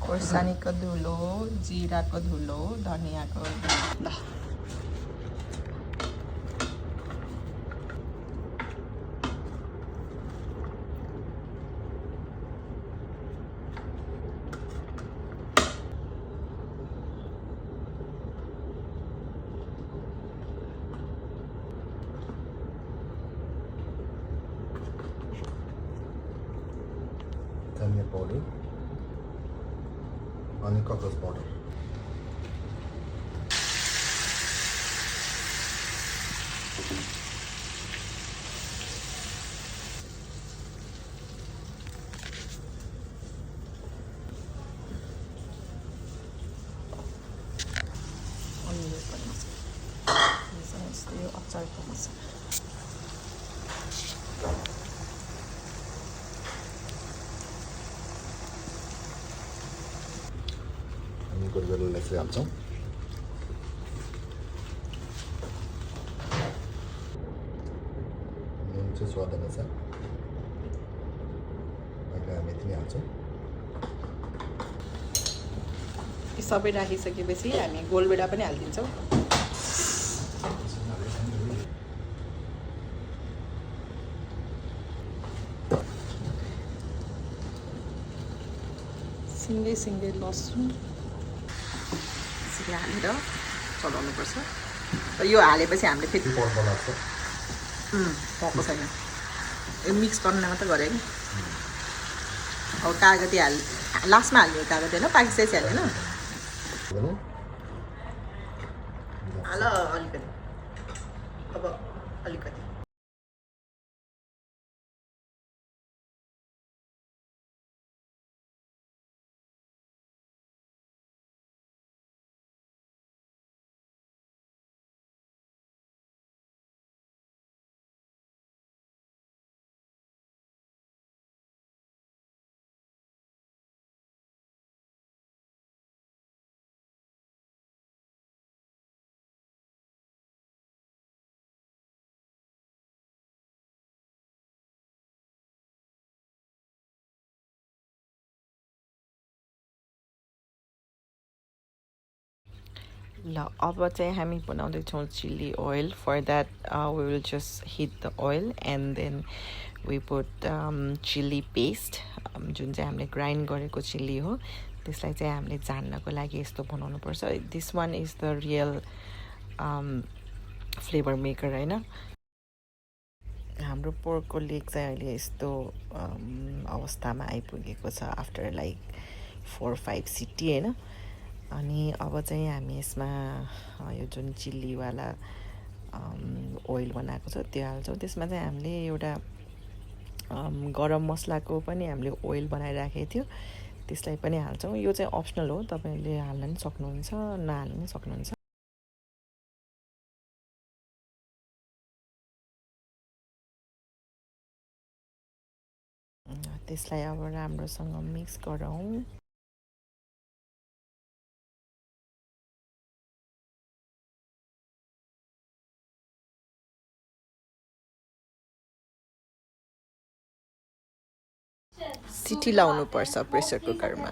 खोर्सानीको धुलो, जिराको धुलो, धनियाको धुलो। धनिया पाउडर अनि ककरोच पाउडर यो अचारको मसला हामी गुरगुरलाई चाहिँ हाल्छौँ नुन चाहिँ स्वाद अनुसार अहिले हामी यति नै हाल्छौँ यी सबै राखिसकेपछि हामी गोलभेडा पनि हालिदिन्छौँ सिङ्गै लसुन यसरी हालेर चलाउनुपर्छ र यो हालेपछि हामीले फेरि भएको छैन यो मिक्स गर्न मात्रै गरेँ नि अब कागती लास्टमा हाल्ने कागती होइन पाकिसकेपछि हाल्दैन हाल अलिकति अब अलिकति ल अब चाहिँ हामी बनाउँदैछौँ chilli oil for that we will just hit the oil and then we put chilli paste जुन चाहिँ हामीले ग्राइन्ड गरेको चिल्ली हो त्यसलाई चाहिँ हामीले जान्नको लागि यस्तो बनाउनुपर्छ this one is the real flavour maker होइन हाम्रो पोर्कको लेग चाहिँ अहिले यस्तो अवस्थामा आइपुगेको छ आफ्टर लाइक 4-5 सिटी होइन अनि अब चाहिँ हामी यसमा यो जुन चिल्लीवाला ओइल बनाएको छ त्यो हाल्छौँ त्यसमा चाहिँ हामीले एउटा गरम मसलाको पनि हामीले ओइल बनाइराखेको थियो त्यसलाई पनि हाल्छौँ यो चाहिँ अप्सनल हो तपाईँले हाल्न पनि सक्नुहुन्छ नहाल्न पनि सक्नुहुन्छ त्यसलाई अब राम्रोसँग मिक्स गरौँ सिटी लाउनुपर्छ प्रेसर कुकरमा